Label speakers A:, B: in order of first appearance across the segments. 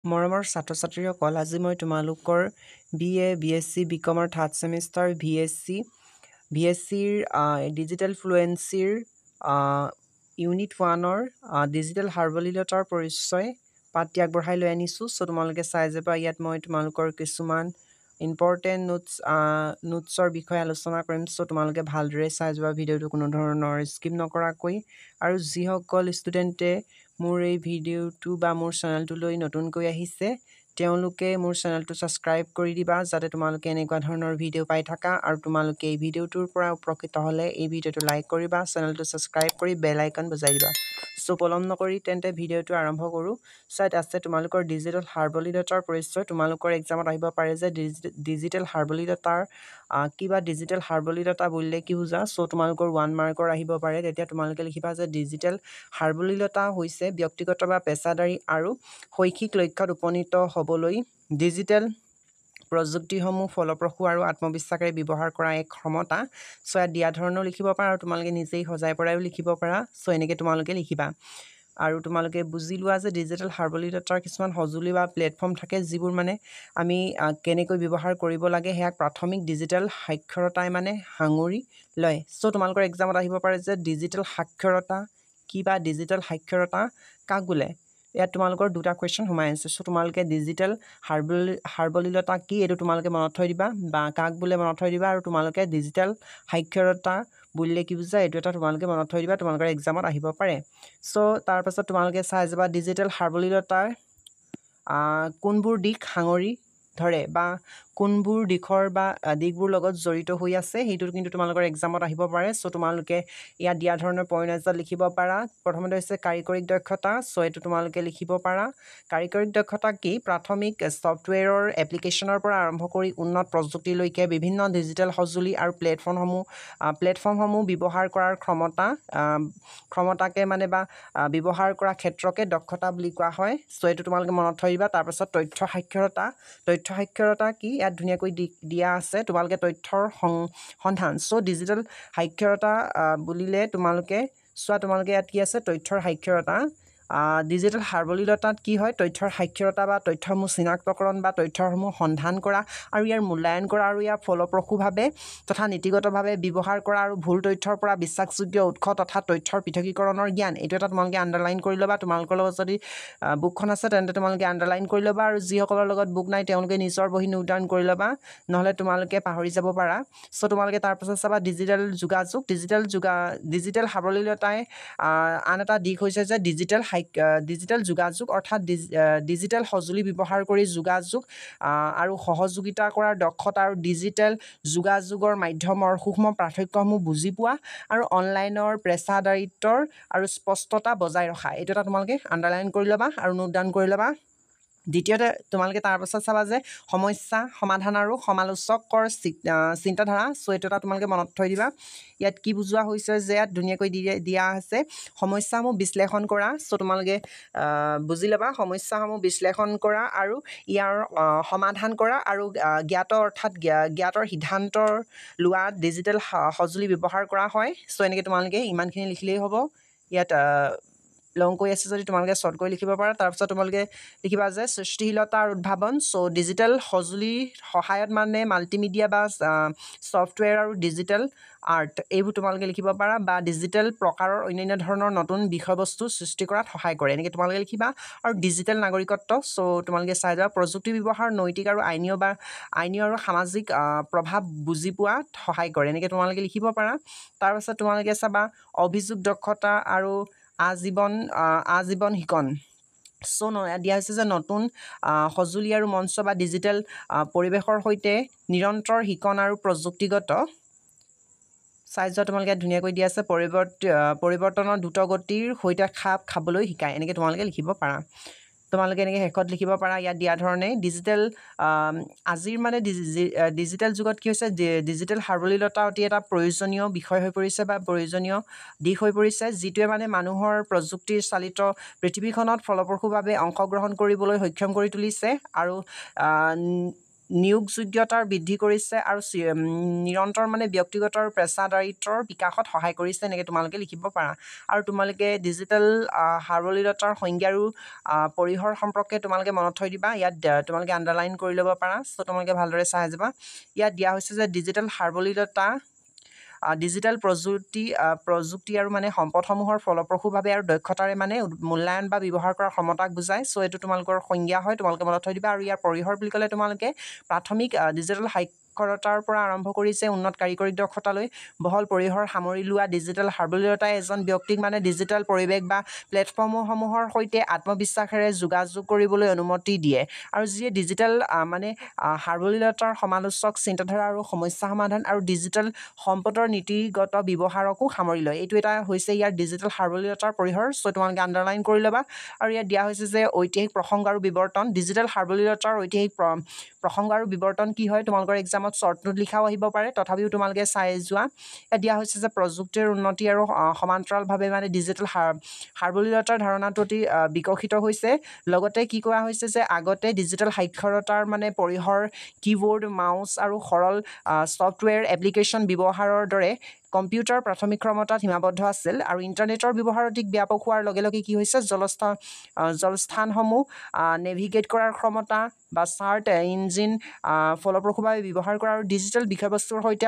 A: মৰমৰ ছাত্ৰ-ছাত্ৰীসকল, আজি মই তোমালোকৰ BA, BSc, BCom third semester VSCৰ ডিজিটেল ফ্লুৱেঞ্চিৰ ইউনিট 1ৰ ডিজিটেল সাৰ্বলীলতাৰ পৰিচয় পাঠটি আগবঢ়াই লৈ আনিছোঁ। চ' তোমালোকে চাই যাবা, ইয়াত মই তোমালোকৰ কিছুমান ইম্পৰ্টেণ্ট নোটছৰ বিষয়ে আলোচনা কৰিম। চ' তোমালোকে ভালদৰে চাই যাবা ভিডিঅ'টো, কোনো ধৰণৰ স্কিপ নকৰাকৈ। আৰু যিসকল ষ্টুডেণ্টে মোৰ এই ভিডিঅ'টো বা মোৰ চেনেলটোলৈ নতুনকৈ আহিছে, তেওঁলোকে মোৰ চেনেলটো ছাবস্ক্ৰাইব কৰি দিবা, যাতে তোমালোকে এনেকুৱা ধৰণৰ ভিডিঅ' পাই থাকা। আৰু তোমালোকে এই ভিডিঅ'টোৰ পৰা উপকৃত হ'লে এই ভিডিঅ'টো লাইক কৰিবা, চেনেলটো ছাবস্ক্ৰাইব কৰি বেল আইকন বজাই দিবা। চ' পলম নকৰি তেন্তে ভিডিঅ'টো আৰম্ভ কৰোঁ। চাইত আছে তোমালোকৰ ডিজিটেল সাৰ্বলীলতাৰ পৰিচয়। তোমালোকৰ এক্সামত আহিব পাৰে যে ডিজিটেল সাৰ্বলীলতাৰ কিবা ডিজিটেল সাৰ্বলীলতা বুলিলে কি বুজা। চ' তোমালোকৰ 1 মাৰ্কৰ আহিব পাৰে। তেতিয়া তোমালোকে লিখিবা যে ডিজিটেল সাৰ্বলীলতা হৈছে ব্যক্তিগত বা পেছাদাৰী আৰু শৈক্ষিক লক্ষ্যত উপনীত হ'বলৈ ডিজিটেল প্ৰযুক্তিসমূহ ফলপ্ৰসূ আৰু আত্মবিশ্বাসেৰে ব্যৱহাৰ কৰা এক ক্ষমতা। চ' ইয়াত দিয়া ধৰণেও লিখিব পাৰা আৰু তোমালোকে নিজেই সজাই পৰাইও লিখিব পাৰা। চ' এনেকৈ তোমালোকে লিখিবা। আৰু তোমালোকে বুজি লোৱা যে ডিজিটেল সাৰ্বলীলতাৰ কিছুমান সঁজুলি বা প্লেটফৰ্ম থাকে, যিবোৰ মানে আমি কেনেকৈ ব্যৱহাৰ কৰিব লাগে সেয়াক প্ৰাথমিক ডিজিটেল সাক্ষৰতাই মানে সাঙুৰি লয়। চ' তোমালোকৰ এক্সামত আহিব পাৰে যে ডিজিটেল সাক্ষৰতা কি বা ডিজিটেল সাক্ষৰতা কাক বোলে। ইয়াত তোমালোকৰ দুটা কুৱেশ্যন সোমাই আছে। চ' তোমালোকে ডিজিটেল সাৰ্বলীলতা কি এইটো তোমালোকে মনত থৈ দিবা, বা কাক বোলে মনত থৈ দিবা, আৰু তোমালোকে ডিজিটেল সাক্ষৰতা বুলিলে কি বুজা এইটো এটা তোমালোকে মনত থৈ দিবা, তোমালোকৰ এক্সামত আহিব পাৰে। চ' তাৰপাছত তোমালোকে চাই যাবা ডিজিটেল সাৰ্বলীলতাৰ কোনবোৰ দিশ সাঙুৰি ধৰে বা কোনবোৰ দিশবোৰ লগত জড়িত হৈ আছে, সেইটো কিন্তু তোমালোকৰ এক্সামত আহিব পাৰে। চ' তোমালোকে ইয়াত দিয়া ধৰণৰ পইণ্ট এটা লিখিব পাৰা। প্ৰথমতে হৈছে কাৰিকৰী দক্ষতা। চ' এইটো তোমালোকে লিখিব পাৰা। কাৰিকৰী দক্ষতা কি? প্ৰাথমিক ছফ্টৱেৰৰ এপ্লিকেশ্যনৰ পৰা আৰম্ভ কৰি উন্নত প্ৰযুক্তিলৈকে বিভিন্ন ডিজিটেল সঁজুলি আৰু প্লেটফৰ্মসমূহ ব্যৱহাৰ কৰাৰ ক্ষমতাকে মানে বা ব্যৱহাৰ কৰা ক্ষেত্ৰকে দক্ষতা বুলি কোৱা হয়। চ' এইটো তোমালোকে মনত থৈ দিবা। তাৰপাছত তথ্য সাক্ষৰতা কি? ইয়াত ধুনীয়াকৈ দিয়া আছে, তোমালোকে তথ্যৰ সন্ধান। চ' ডিজিটেল সাক্ষৰতা বুলিলে তোমালোকে চোৱা, তোমালোকে ইয়াত কি আছে, তথ্যৰ সাক্ষৰতা। ডিজিটেল সাৰ্বলীলতাত কি হয়? তথ্যৰ সাক্ষৰতা বা তথ্যসমূহ চিনাক্তকৰণ বা তথ্যসমূহ সন্ধান কৰা আৰু ইয়াৰ মূল্যায়ন কৰা আৰু ইয়াৰ ফলপ্ৰসূভাৱে তথা নীতিগতভাৱে ব্যৱহাৰ কৰা আৰু ভুল তথ্যৰ পৰা বিশ্বাসযোগ্য উৎস তথা তথ্যৰ পৃথকীকৰণৰ জ্ঞান। এইটো এটা তোমালোকে আণ্ডাৰলাইন কৰি ল'বা। তোমালোকৰ লগত যদি বুকখন আছে তেন্তে তোমালোকে আণ্ডাৰলাইন কৰি ল'বা, আৰু যিসকলৰ লগত বুক নাই তেওঁলোকে নিজৰ বহি নোট ডাউন কৰি ল'বা, নহ'লে তোমালোকে পাহৰি যাব পাৰা। চ' তোমালোকে তাৰপাছত চাবা ডিজিটেল যোগাযোগ। ডিজিটেল সাৰ্বলীলতাই আন এটা দিশ হৈছে যে ডিজিটেল যোগাযোগ, অৰ্থাৎ ডিজিটেল সঁজুলি ব্যৱহাৰ কৰি যোগাযোগ আৰু সহযোগিতা কৰাৰ দক্ষতা আৰু ডিজিটেল যোগাযোগৰ মাধ্যমৰ সূক্ষ্ম পাৰ্থক্যসমূহ বুজি পোৱা আৰু অনলাইনৰ পেছাদাৰিত্বৰ আৰু স্পষ্টতা বজাই ৰখা। এইটো এটা তোমালোকে আণ্ডাৰলাইন কৰি ল'বা আৰু নোট ডাউন কৰি ল'বা। দ্বিতীয়তে তোমালোকে তাৰপাছত চাবা যে সমস্যা সমাধান আৰু সমালোচকৰ চিন্তাধাৰা। চ' এইটো এটা তোমালোকে মনত থৈ দিবা। ইয়াত কি বুজোৱা হৈছে যে ইয়াত ধুনীয়াকৈ দিয়া আছে সমস্যাসমূহ বিশ্লেষণ কৰা। চ' তোমালোকে বুজি ল'বা, সমস্যাসমূহ বিশ্লেষণ কৰা আৰু ইয়াৰ সমাধান কৰা আৰু জ্ঞাতৰ সিদ্ধান্তৰ লোৱা ডিজিটেল সঁজুলি ব্যৱহাৰ কৰা হয়। চ' এনেকৈ তোমালোকে ইমানখিনি লিখিলেই হ'ব। ইয়াত লং কৈ আছে যদি তোমালোকে শ্বৰ্ট কৰি লিখিব পাৰা। তাৰপিছত তোমালোকে লিখিবা যে সৃষ্টিশীলতা আৰু উদ্ভাৱন। চ' ডিজিটেল সঁজুলিৰ সহায়ত মানে মাল্টিমিডিয়া বা ছফ্টৱেৰ আৰু ডিজিটেল আৰ্ট এইবোৰ তোমালোকে লিখিব পাৰা, বা ডিজিটেল প্ৰকাৰৰ অন্যান্য ধৰণৰ নতুন বিষয়বস্তু সৃষ্টি কৰাত সহায় কৰে। এনেকৈ তোমালোকে লিখিবা। আৰু ডিজিটেল নাগৰিকত্ব। চ' তোমালোকে চাই যাবা প্ৰযুক্তি ব্যৱহাৰ নৈতিক আৰু আইনী আৰু সামাজিক প্ৰভাৱ বুজি পোৱাত সহায় কৰে। এনেকৈ তোমালোকে লিখিব পাৰা। তাৰপাছত তোমালোকে চাবা অভিযোগ দক্ষতা আৰু আজীৱন শিকন। চ' দিয়া হৈছে যে নতুন সঁজুলি আৰু মঞ্চ বা ডিজিটেল পৰিৱেশৰ সৈতে নিৰন্তৰ শিকন আৰু প্ৰযুক্তিগত চাই যোৱা তোমালোকে ধুনীয়াকৈ দিয়া আছে পৰিৱৰ্তনৰ দ্ৰুতগতিৰ সৈতে খাপ খাবলৈ শিকায়। এনেকৈ তোমালোকে লিখিব পাৰা। তোমালোকে এনেকৈ শেষত লিখিব পাৰা ইয়াত দিয়া ধৰণে আজিৰ মানে ডিজিটেল যুগত কি হৈছে, ডিজিটেল সাৰ্বলীলতা অতি এটা প্ৰয়োজনীয় বিষয় হৈ পৰিছে বা প্ৰয়োজনীয় দিশ হৈ পৰিছে, যিটোৱে মানে মানুহৰ প্ৰযুক্তি চালিত পৃথিৱীখনত ফলপ্ৰসূভাৱে অংশগ্ৰহণ কৰিবলৈ সক্ষম কৰি তুলিছে আৰু নিয়োগযোগ্যতাৰ বৃদ্ধি কৰিছে আৰু নিৰন্তৰ মানে ব্যক্তিগত আৰু পেছাদাৰিত্বৰ বিকাশত সহায় কৰিছে এনেকৈ তোমালোকে লিখিব পাৰা আৰু তোমালোকে ডিজিটেল সাৱলীলতাৰ সংজ্ঞা আৰু পৰিসৰ সম্পৰ্কে তোমালোকে মনত থৈ দিবা ইয়াত তোমালোকে আণ্ডাৰলাইন কৰি ল'ব পাৰা চ' তোমালোকে ভালদৰে চাই যাবা ইয়াত দিয়া হৈছে যে ডিজিটেল সাৱলীলতা ডিজিটেল প্ৰযুক্তি আৰু মানে সম্পদসমূহৰ ফলপ্ৰসূভাৱে আৰু দক্ষতাৰে মানে মূল্যায়ন বা ব্যৱহাৰ কৰাৰ ক্ষমতাক বুজায় চ' এইটো তোমালোকৰ সংজ্ঞা হয় তোমালোকে মনত থৈ দিবা আৰু ইয়াৰ পৰিসৰ বুলি ক'লে তোমালোকে প্ৰাথমিক ডিজিটেল সাক্ষৰতাৰ পৰা আৰম্ভ কৰিছে উন্নত কাৰিকৰী দক্ষতালৈ বহল পৰিসৰ সামৰি লোৱা ডিজিটেল সাৱলীলতাই এজন ব্যক্তিক মানে ডিজিটেল পৰিৱেশ বা প্লেটফৰ্মসমূহৰ সৈতে আত্মবিশ্বাসেৰে যোগাযোগ কৰিবলৈ অনুমতি দিয়ে আৰু যিয়ে ডিজিটেল মানে সাৱলীলতাৰ সমালোচক চিন্তাধাৰা আৰু সমস্যা সমাধান আৰু ডিজিটেল সম্পদৰ নীতিগত ব্যৱহাৰকো সামৰি লয় এইটো এটা হৈছে ইয়াৰ ডিজিটেল সাৱলীলতাৰ পৰিসৰ চ' তোমালোকে আণ্ডাৰলাইন কৰি ল'বা আৰু ইয়াত দিয়া হৈছে যে ঐতিহাসিক প্ৰসংগ আৰু বিৱৰ্তন ডিজিটেল সাৱলীলতাৰ ঐতিহাসিক প্ৰসংগ আৰু বিৱৰ্তন কি হয় তোমালোকৰ এক্সামত শ্বৰ্ট নোট লিখাও আহিব পাৰে তথাপিও তোমালোকে চাই যোৱা ইয়াত দিয়া হৈছে যে প্ৰযুক্তিৰ উন্নতি আৰু সমান্তৰালভাৱে মানে ডিজিটেল সাৱলীলতাৰ ধাৰণাটো অতি বিকশিত হৈছে লগতে কি কোৱা হৈছে যে আগতে ডিজিটেল সাক্ষৰতাৰ মানে পৰিসৰ কীবৰ্ড মাউচ আৰু সৰল ছফ্টৱেৰ এপ্লিকেশ্যন ব্যৱহাৰৰ দৰে কম্পিউটাৰ প্ৰাথমিক ক্ষমতাত সীমাবদ্ধ আছিল আৰু ইণ্টাৰনেটৰ ব্যৱহাৰ অধিক ব্যাপক হোৱাৰ লগে লগে কি হৈছে জলস্থানসমূহ নেভিগেট কৰাৰ ক্ষমতা বা চাৰ্ট ইঞ্জিন ফলপ্ৰসূভাৱে ব্যৱহাৰ কৰা আৰু ডিজিটেল বিষয়বস্তুৰ সৈতে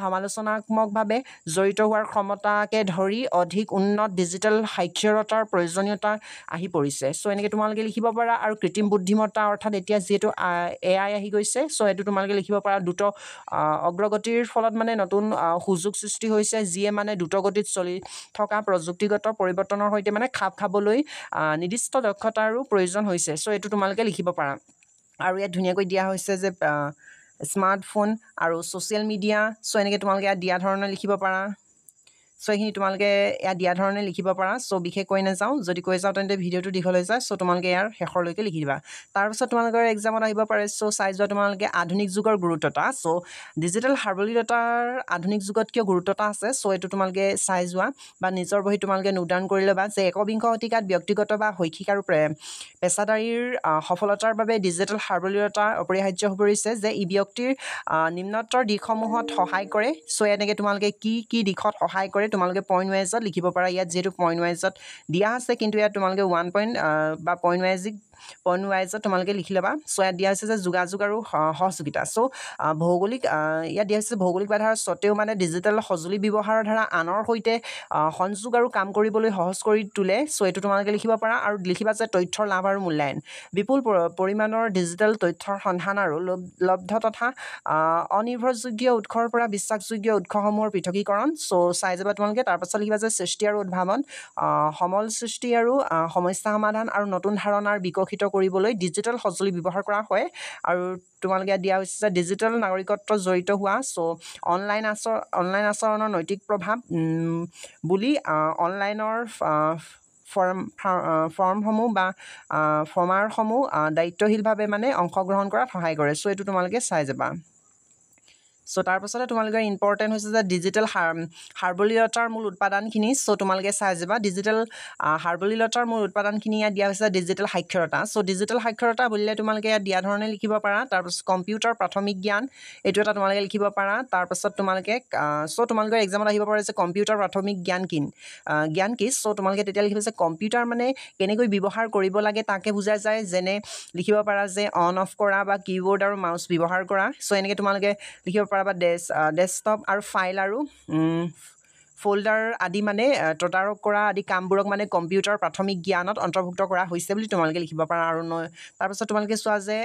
A: সমালোচনাত্মকভাৱে জড়িত হোৱাৰ ক্ষমতাকে ধৰি অধিক উন্নত ডিজিটেল সাক্ষৰতাৰ প্ৰয়োজনীয়তা আহি পৰিছে চ' এনেকৈ তোমালোকে লিখিব পাৰা আৰু কৃত্ৰিম বুদ্ধিমত্তা অৰ্থাৎ এতিয়া যিহেতু AI আহি গৈছে চ' এইটো তোমালোকে লিখিব পাৰা দ্ৰুত অগ্ৰগতিৰ ফলত মানে নতুন সুযোগ সৃষ্টি হৈছে যিয়ে মানে দ্ৰুতগতিত চলি থকা প্ৰযুক্তিগত পৰিৱৰ্তনৰ সৈতে মানে খাপ খাবলৈ নিৰ্দিষ্ট দক্ষতাৰো প্ৰয়োজন হৈছে চ' এইটো তোমালোকে লিখিব পাৰা আৰু ইয়াত ধুনীয়াকৈ দিয়া হৈছে যে স্মাৰ্টফোন আৰু ছ'চিয়েল মিডিয়া চ' এনেকৈ তোমালোকে ইয়াত দিয়া ধৰণে লিখিব পাৰা চ' এইখিনি তোমালোকে ইয়াত দিয়া ধৰণে লিখিব পাৰা চ' বিশেষ কৈ নাযাওঁ যদি কৈ যাওঁ তেন্তে ভিডিঅ'টো দীঘল হৈ যায় চ' তোমালোকে ইয়াৰ শেষৰলৈকে লিখি দিবা তাৰপিছত তোমালোকৰ এক্সামত আহিব পাৰে চ' চাই যোৱা তোমালোকে আধুনিক যুগৰ গুৰুত্বতা চ' ডিজিটেল সাৱলীলতাৰ আধুনিক যুগত কিয় গুৰুত্বতা আছে চ' এইটো তোমালোকে চাই যোৱা বা নিজৰ বহি তোমালোকে নোট ডাউন কৰি ল'বা যে একবিংশ শতিকাত ব্যক্তিগত বা শৈক্ষিক আৰু পেছাদাৰীৰ সফলতাৰ বাবে ডিজিটেল সাৱলীলতা অপৰিহাৰ্য হৈ পৰিছে যে ই ব্যক্তিৰ নিম্নোত্তৰ দিশসমূহত সহায় কৰে চ' এনেকৈ তোমালোকে কি দিশত সহায় কৰে তোমালোকে পইণ্ট ৱাইজত লিখিব পাৰা ইয়াত যিহেতু পইণ্ট ৱাইজত দিয়া আছে কিন্তু ইয়াত তোমালোকে 1 পইণ্ট বা পইণ্ট ৱাইজত তোমালোকে লিখি ল'বা চ' ইয়াত দিয়া হৈছে যে যোগাযোগ আৰু সহযোগিতা চ' ভৌগোলিক ইয়াত দিয়া হৈছে ভৌগোলিক বাধাৰ স্বত্তেও মানে ডিজিটেল সঁজুলি ব্যৱহাৰৰ দ্বাৰা আনৰ সৈতে সংযোগ আৰু কাম কৰিবলৈ সহজ কৰি তোলে চ' এইটো তোমালোকে লিখিব পাৰা আৰু লিখিবা যে তথ্যৰ লাভ আৰু মূল্যায়ন বিপুল পৰিমাণৰ ডিজিটেল তথ্যৰ সন্ধান আৰু লব্ধ তথা অনিৰ্ভৰযোগ্য উৎসৰ পৰা বিশ্বাসযোগ্য উৎসসমূহৰ পৃথকীকৰণ চ' চাই যাবা তোমালোকে তাৰপাছত লিখিবা যে সৃষ্টি আৰু উদ্ভাৱন সমল সৃষ্টি আৰু সমস্যা সমাধান আৰু নতুন ধাৰণাৰ বিকশিত কৰিবলৈ ডিজিটেল সঁজুলি ব্যৱহাৰ কৰা হয় আৰু তোমালোকে দিয়া হৈছে যে ডিজিটেল নাগৰিকত্ব জড়িত হোৱা চ' অনলাইন আচৰণৰ নৈতিক প্ৰভাৱ বুলি অনলাইনৰ ফৰ্মসমূহ বা ফৰ্মাৰসমূহ দায়িত্বশীলভাৱে মানে অংশগ্ৰহণ কৰাত সহায় কৰে চ' এইটো তোমালোকে চাই যাবা চ' তাৰপাছতে তোমালোকৰ ইম্পৰ্টেণ্ট হৈছে যে ডিজিটেল সাৱলীলতাৰ মূল উৎপাদানখিনি চ' তোমালোকে চাই যাবা ডিজিটেল সাৱলীলতাৰ মূল উৎপাদানখিনি ইয়াত দিয়া হৈছে ডিজিটেল সাক্ষৰতা চ' ডিজিটেল সাক্ষৰতা বুলিলে তোমালোকে ইয়াত দিয়া ধৰণে লিখিব পাৰা তাৰপাছত কম্পিউটাৰ প্ৰাথমিক জ্ঞান এইটো এটা তোমালোকে লিখিব পাৰা তাৰপাছত তোমালোকে চ' তোমালোকৰ এক্সামত আহিব পাৰে যে কম্পিউটাৰ প্ৰাথমিক জ্ঞান কি চ' তোমালোকে তেতিয়া লিখিব যে কম্পিউটাৰ মানে কেনেকৈ ব্যৱহাৰ কৰিব লাগে তাকে বুজা যায় যেনে লিখিব পাৰা যে অন অফ কৰা বা কীবৰ্ড আৰু মাউচ ব্যৱহাৰ কৰা চ' এনেকৈ তোমালোকে লিখিব পাৰা বা ডেস্কটপ আৰু ফাইল আৰু ফ'ল্ডাৰ আদি মানে তদাৰক কৰা আদি কামবোৰক মানে কম্পিউটাৰ প্ৰাথমিক জ্ঞানত অন্তৰ্ভুক্ত কৰা হৈছে বুলি তোমালোকে লিখিব পাৰা আৰু তাৰপাছত তোমালোকে চোৱা যে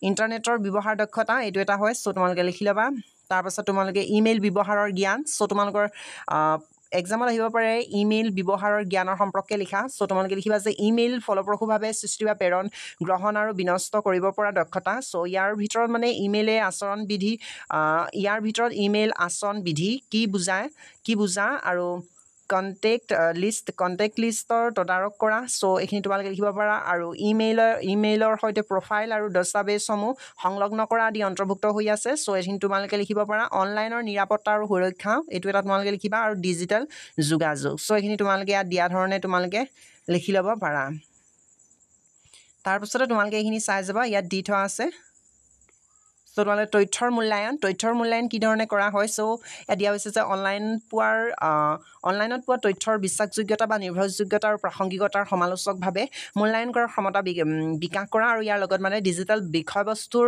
A: ইণ্টাৰনেটৰ ব্যৱহাৰ দক্ষতা এইটো এটা হয় চ' তোমালোকে লিখি ল'বা তাৰপাছত তোমালোকে ইমেইল ব্যৱহাৰৰ জ্ঞান চ' তোমালোকৰ এক্সামত আহিব পাৰে ইমেইল ব্যৱহাৰৰ জ্ঞানৰ সম্পৰ্কে লিখা চ' তোমালোকে লিখিবা যে ইমেইল ফলপ্ৰসূভাৱে সৃষ্টি বা প্ৰেৰণ গ্ৰহণ আৰু বিনষ্ট কৰিব পৰা দক্ষতা চ' ইয়াৰ ভিতৰত মানে ইমেইল আচৰণ বিধি কি বুজা আৰু কণ্টেক্ট লিষ্টৰ তদাৰক কৰা চ' এইখিনি তোমালোকে লিখিব পাৰা আৰু ইমেইলৰ সৈতে প্ৰফাইল আৰু দস্তাবেজসমূহ সংলগ্ন কৰা আদি অন্তৰ্ভুক্ত হৈ আছে চ' এইখিনি তোমালোকে লিখিব পাৰা অনলাইনৰ নিৰাপত্তা আৰু সুৰক্ষা এইটো এটা তোমালোকে লিখিবা আৰু ডিজিটেল যোগাযোগ চ' এইখিনি তোমালোকে ইয়াত দিয়া ধৰণে তোমালোকে লিখি ল'ব পাৰা তাৰপিছতে তোমালোকে এইখিনি চাই যাবা ইয়াত দি থোৱা আছে সো তোমালোকে তথ্যৰ মূল্যায়ন কি ধৰণে কৰা হয় সো ইয়াত দিয়া হৈছে যে অনলাইনত পোৱা তথ্যৰ বিশ্বাসযোগ্যতা বা নিৰ্ভৰযোগ্যতা আৰু প্ৰাসংগিকতাৰ সমালোচকভাৱে মূল্যায়ন কৰাৰ ক্ষমতা বিকাশ কৰা আৰু ইয়াৰ লগত মানে ডিজিটেল বিষয়বস্তুৰ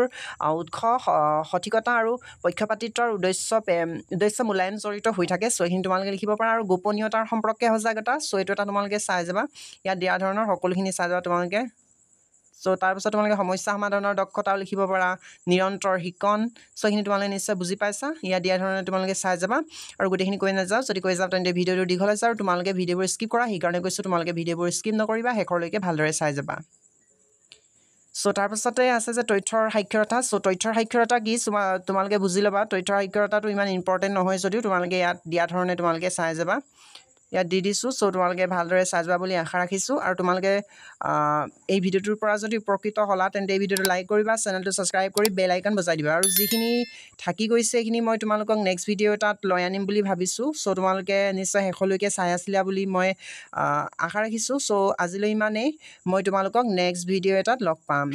A: উৎস সঠিকতা আৰু পক্ষপাতিত্বৰ উদ্দেশ্য মূল্যায়ন জড়িত হৈ থাকে সো এইখিনি তোমালোকে লিখিব পাৰা আৰু গোপনীয়তাৰ সম্পৰ্কে সজাগতা সো এইটো এটা তোমালোকে চাই যাবা ইয়াত দিয়া ধৰণৰ সকলোখিনি চাই যাবা তোমালোকে সো তাৰপিছত তোমালোকে সমস্যা সমাধানৰ দক্ষতাও লিখিব পাৰা নিৰন্তৰ শিকন সো এইখিনি তোমালোকে নিশ্চয় বুজি পাইছা ইয়াত দিয়া ধৰণে তোমালোকে চাই যাবা আৰু গোটেইখিনি কৈ নাযাওঁ যদি কৈ যাওঁ তেন্তে ভিডিঅ'টো দীঘল হৈছে আৰু তোমালোকে ভিডিঅ'বোৰ স্কিপ কৰা সেইকাৰণে কৈছোঁ তোমালোকে ভিডিঅ'বোৰ স্কিপ নকৰিবা শেষৰলৈকে ভালদৰে চাই যাবা সো তাৰপাছতে আছে যে তথ্যৰ সাক্ষৰতা সো তথ্যৰ সাক্ষৰতা কি তোমালোকে বুজি ল'বা তথ্যৰ সাক্ষৰতাটো ইমান ইম্পৰ্টেণ্ট নহয় যদিও তোমালোকে ইয়াত দিয়া ধৰণে তোমালোকে চাই যাবা ইয়াত দি দিছোঁ সো তোমালোকে ভালদৰে চাই যাবা বুলি আশা ৰাখিছোঁ আৰু তোমালোকে এই ভিডিঅ'টোৰ পৰা যদি উপকৃত হ'লা তেন্তে এই ভিডিঅ'টো লাইক কৰিবা চেনেলটো ছাবস্ক্ৰাইব কৰি বেল আইকন বজাই দিবা আৰু যিখিনি থাকি গৈছে সেইখিনি মই তোমালোকক নেক্সট ভিডিঅ' এটাত লৈ আনিম বুলি ভাবিছোঁ সো তোমালোকে নিশ্চয় শেষলৈকে চাই আছিলা বুলি মই আশা ৰাখিছোঁ সো আজিলৈ ইমানেই মই তোমালোকক নেক্সট ভিডিঅ' এটাত লগ পাম